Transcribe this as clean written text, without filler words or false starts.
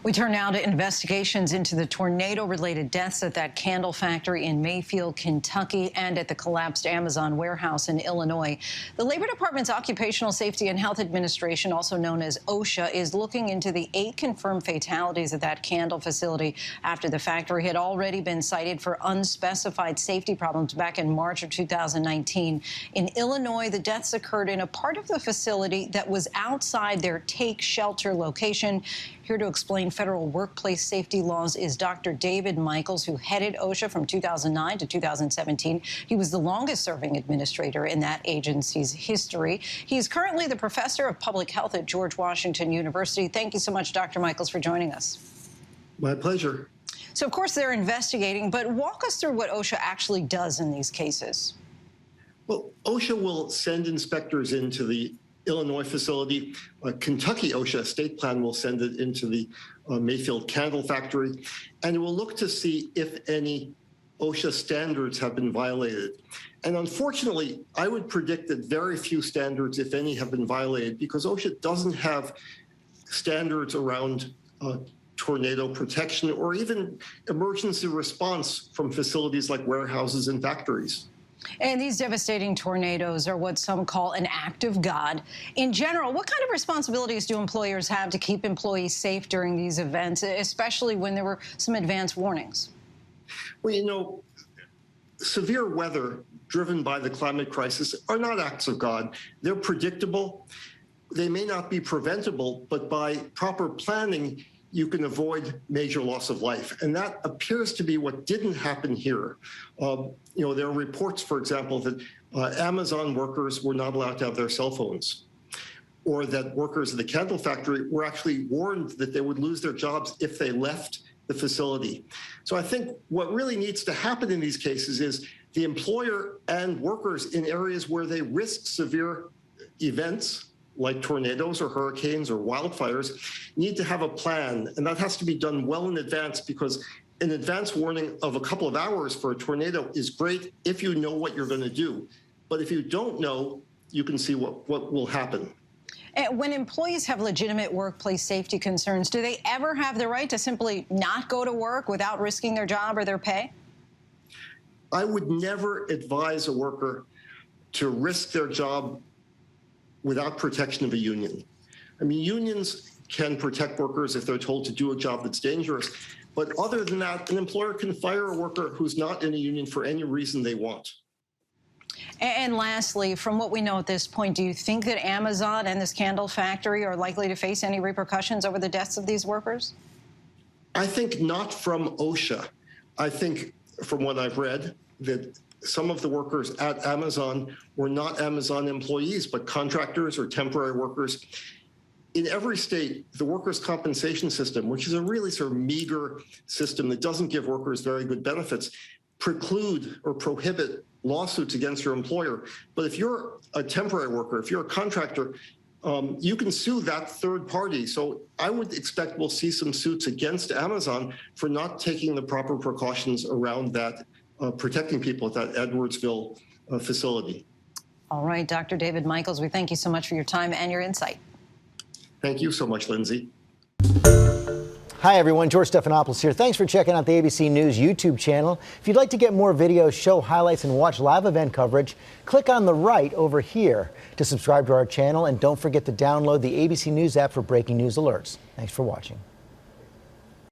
We turn now to investigations into the tornado-related deaths at that candle factory in Mayfield, Kentucky, and at the collapsed Amazon warehouse in Illinois. The Labor Department's Occupational Safety and Health Administration, also known as OSHA, is looking into the 8 confirmed fatalities at that candle facility after the factory had already been cited for unspecified safety problems back in March of 2019. In Illinois, the deaths occurred in a part of the facility that was outside their take shelter location. Here to explain federal workplace safety laws is Dr. David Michaels, who headed OSHA from 2009 to 2017. He was the longest-serving administrator in that agency's history. He is currently the professor of public health at George Washington University. Thank you so much, Dr. Michaels, for joining us. My pleasure. So, of course, they're investigating, but walk us through what OSHA actually does in these cases. Well, OSHA will send inspectors into the Illinois facility. Kentucky OSHA state plan will send it into the Mayfield candle factory, and it will look to see if any OSHA standards have been violated. And unfortunately, I would predict that very few standards, if any, have been violated because OSHA doesn't have standards around tornado protection or even emergency response from facilities like warehouses and factories. And these devastating tornadoes are what some call an act of God. In general, what kind of responsibilities do employers have to keep employees safe during these events, especially when there were some advance warnings? Well, you know, severe weather driven by the climate crisis are not acts of God. They're predictable. They may not be preventable, but by proper planning, you can avoid major loss of life. And that appears to be what didn't happen here. You know, there are reports, for example, that Amazon workers were not allowed to have their cell phones, or that workers at the candle factory were actually warned that they would lose their jobs if they left the facility. So I think what really needs to happen in these cases is the employer and workers in areas where they risk severe events, like tornadoes or hurricanes or wildfires, need to have a plan. And that has to be done well in advance, because an advance warning of a couple of hours for a tornado is great if you know what you're going to do. But if you don't know, you can see what will happen. And when employees have legitimate workplace safety concerns, do they ever have the right to simply not go to work without risking their job or their pay? I would never advise a worker to risk their job without protection of a union. I mean, unions can protect workers if they're told to do a job that's dangerous. But other than that, an employer can fire a worker who's not in a union for any reason they want. And lastly, from what we know at this point, do you think that Amazon and this candle factory are likely to face any repercussions over the deaths of these workers? I think not from OSHA. I think from what I've read that some of the workers at Amazon were not Amazon employees, but contractors or temporary workers. In every state, the workers' compensation system, which is a really sort of meager system that doesn't give workers very good benefits, preclude or prohibit lawsuits against your employer. But if you're a temporary worker, if you're a contractor, you can sue that third party. So I would expect we'll see some suits against Amazon for not taking the proper precautions around that, protecting people at that Edwardsville facility. All right, Dr. David Michaels, we thank you so much for your time and your insight. Thank you so much, Lindsay. Hi, everyone. George Stephanopoulos here. Thanks for checking out the ABC News YouTube channel. If you'd like to get more videos, show highlights, and watch live event coverage, click on the right over here to subscribe to our channel. And don't forget to download the ABC News app for breaking news alerts. Thanks for watching.